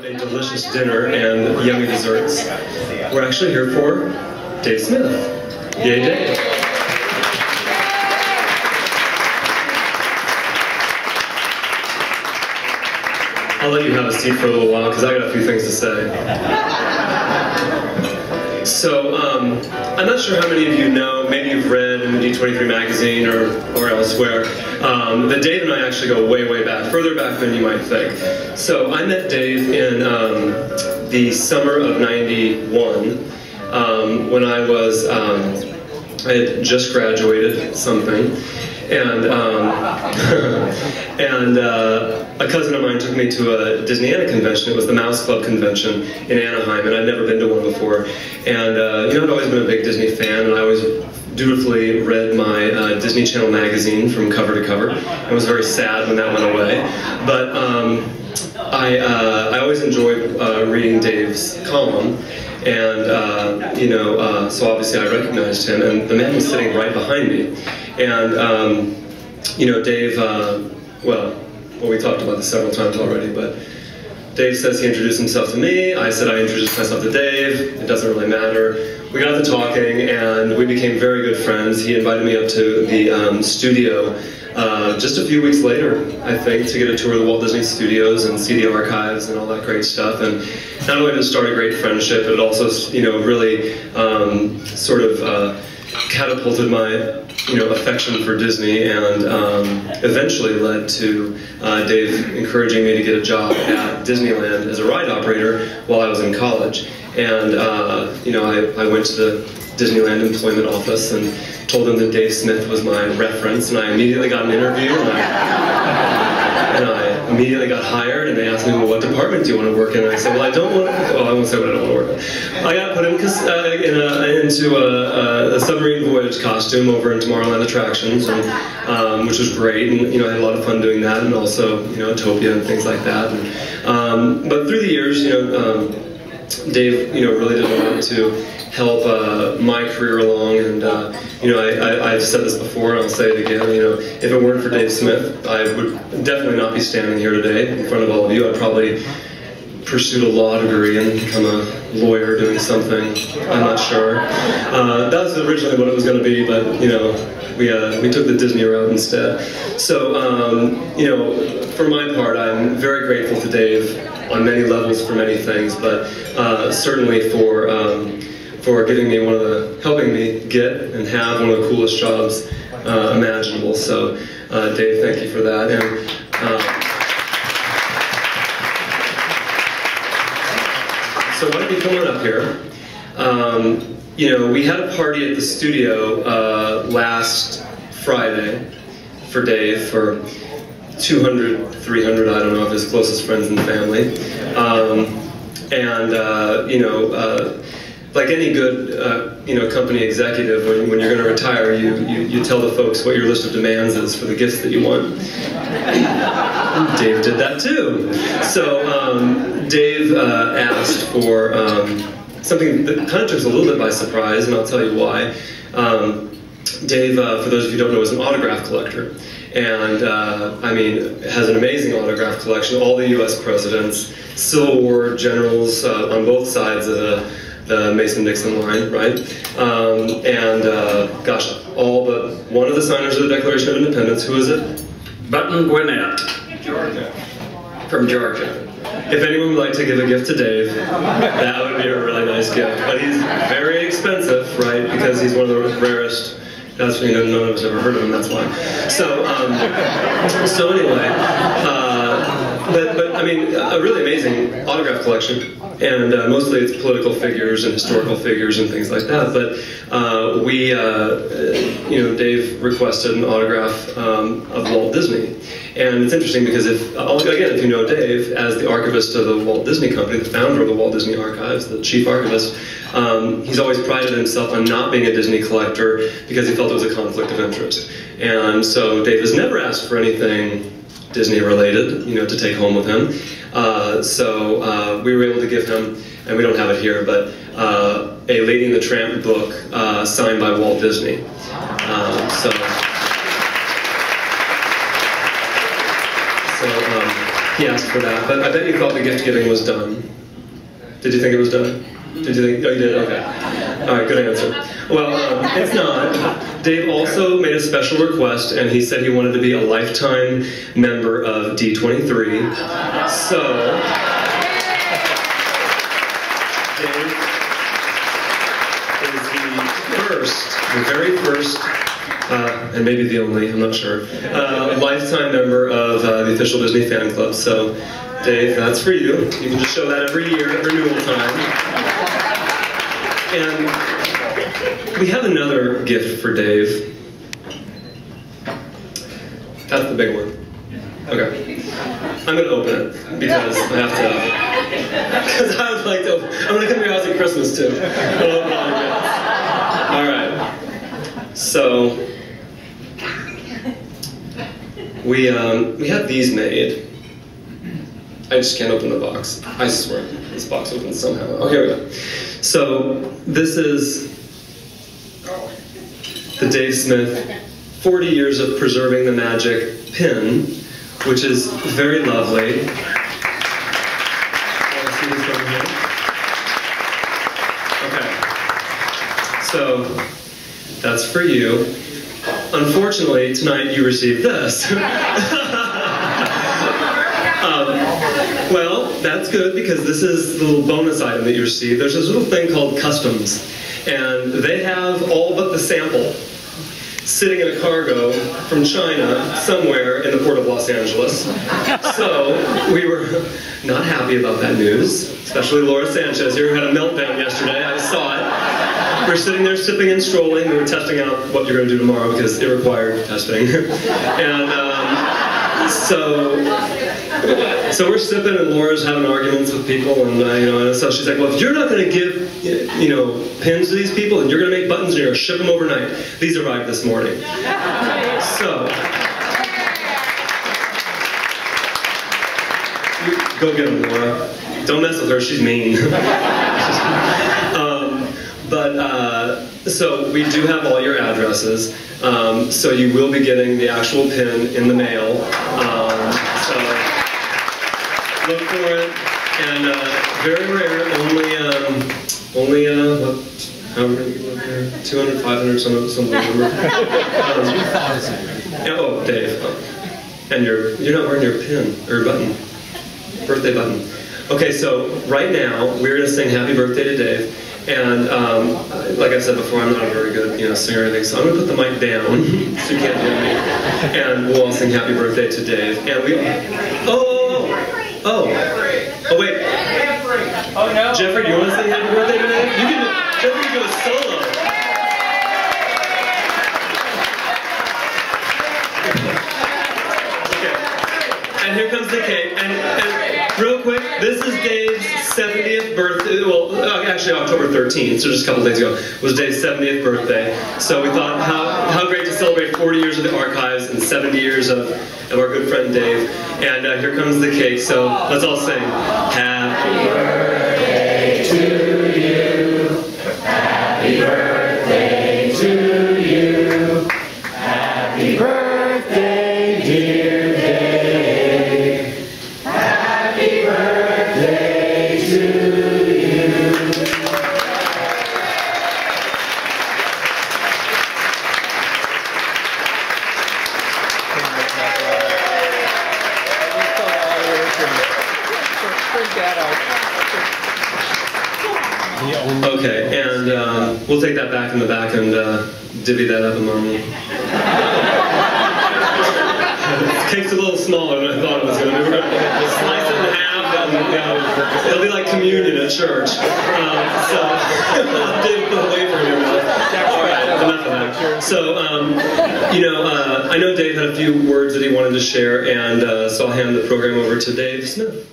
a delicious dinner and yummy desserts. We're actually here for Dave Smith. Yay, Dave. I'll let you have a seat for a little while because I got a few things to say. So, I'm not sure how many of you know, maybe you've read in the D23 magazine or elsewhere, that Dave and I actually go way, way back, further back than you might think. So I met Dave in the summer of '91 when I had just graduated something. And a cousin of mine took me to a Disneyana convention. It was the Mouse Club convention in Anaheim, and I'd never been to one before. And you know, I'd always been a big Disney fan, and I always dutifully read my Disney Channel magazine from cover to cover. I was very sad when that went away. But I always enjoyed reading Dave's column. And, you know, so obviously I recognized him, and the man was sitting right behind me. And, you know, Dave, well, we talked about this several times already, but Dave says he introduced himself to me. I said I introduced myself to Dave. It doesn't really matter. We got to talking, and we became very good friends. He invited me up to the studio just a few weeks later, I think, to get a tour of the Walt Disney Studios and see the archives and all that great stuff. And not only did it start a great friendship, but it also, you know, really sort of catapulted my, you know, affection for Disney, and eventually led to Dave encouraging me to get a job at Disneyland as a ride operator while I was in college. And you know, I went to the Disneyland employment office and told them that Dave Smith was my reference, and I immediately got an interview, and I immediately got hired, and they asked me, well, what department do you want to work in? And I said, well, I don't want to, well, I won't say what I don't want to work in. I got put into a submarine voyage costume over in Tomorrowland Attractions, and, which was great, and you know, I had a lot of fun doing that, and also, you know, Utopia and things like that. And, but through the years, you know, Dave, you know, really did a lot to help my career along, and you know, I've said this before, and I'll say it again. You know, if it weren't for Dave Smith, I would definitely not be standing here today in front of all of you. I'd probably pursued a law degree and become a lawyer doing something. I'm not sure. That was originally what it was going to be, but you know, we took the Disney route instead. So you know, for my part, I'm very grateful to Dave on many levels for many things, but certainly for giving me helping me get and have one of the coolest jobs imaginable. So, Dave, thank you for that. And so why don't you come on up here? You know, we had a party at the studio last Friday for Dave, for 200, 300, I don't know, of his closest friends and family. You know, like any good, you know, company executive, when you're going to retire, you tell the folks what your list of demands is for the gifts that you want. Dave did that too. So Dave asked for something that kind of took us a little bit by surprise, and I'll tell you why. Dave, for those of you who don't know, is an autograph collector. And, I mean, has an amazing autograph collection. All the U.S. presidents, Civil War generals on both sides of the Mason-Dixon line, right? Gosh, all but one of the signers of the Declaration of Independence. Who is it? Button Gwinnett. Georgia. From Georgia. If anyone would like to give a gift to Dave, that would be a really nice gift. But he's very expensive, right? Because he's one of the rarest. That's, you know, none of us ever heard of him, that's why. So, so anyway, but I mean, a really amazing autograph collection, and mostly it's political figures and historical figures and things like that. But you know, Dave requested an autograph of Walt Disney, and it's interesting because if you know Dave as the archivist of the Walt Disney Company, the founder of the Walt Disney Archives, the chief archivist. He's always prided himself on not being a Disney collector because he felt it was a conflict of interest. And so Dave has never asked for anything Disney related, you know, to take home with him. So we were able to give him, and we don't have it here, but a Lady and the Tramp book signed by Walt Disney. he asked for that, but I bet you thought the gift giving was done. Did you think it was done? Did you think? Oh, you did? Okay. All right, good answer. Well, it's not. Dave also made a special request, and he said he wanted to be a lifetime member of D23. So, Dave is the very first, and maybe the only, I'm not sure, lifetime member of the official Disney fan club. So, Dave, that's for you. You can just show that every year at renewal time. And we have another gift for Dave. That's the big one. Okay. I'm going to open it because I have to. Because I would like to. I'm going to come to your house at Christmas too. I'll open all your gifts. All right. So we had these made. I just can't open the box. I swear, this box opens somehow. Oh, here we go. So this is the Dave Smith 40 Years of Preserving the Magic pin, which is very lovely. See this over here? Okay. So that's for you. Unfortunately, tonight you received this. Well, that's good because this is the little bonus item that you received. There's this little thing called customs, and they have all but the sample sitting in a cargo from China somewhere in the port of Los Angeles. So we were not happy about that news, especially Laura Sanchez here who had a meltdown yesterday. I saw it. We were sitting there sipping and strolling. We were testing out what you're going to do tomorrow because it required testing. And so we're sipping, and Laura's having arguments with people, and and so she's like, "Well, if you're not going to give, pins to these people, and you're going to make buttons, and you're going to ship them overnight." These arrived this morning. So go get them, Laura. Don't mess with her; she's mean. So we do have all your addresses. So you will be getting the actual pin in the mail. So look for it. And very rare, only how many people up there? 200, 500, some number. 2,000. Oh, Dave. And you're not wearing your pin or button, birthday button. Okay, so right now we're gonna sing Happy Birthday to Dave. And like I said before, I'm not a very good singer or anything, so I'm going to put the mic down so you can't hear me. And we'll all sing Happy Birthday to Dave. And we... Oh, wait. Oh, no. Jeffrey, do you want to sing Happy Birthday to Dave? You can... Jeffrey can go solo. Okay. And here comes the cake. And real quick, this is Dave's 70th birthday, well, actually October 13th, so just a couple days ago, was Dave's 70th birthday. So we thought, how great to celebrate 40 years of the archives and 70 years of our good friend Dave. And here comes the cake, so let's all sing. Happy birthday to you. Happy birthday to you. Happy birthday, dear Dave. Happy birthday to you. Okay, and we'll take that back in the back and divvy that up among you. The cake's a little smaller than I thought it was going to be. We're going to slice it in half, and it'll be like communion at church. So Dave put away from your mouth. All right, enough of that. So I know Dave had a few words that he wanted to share, and so I'll hand the program over to Dave Smith.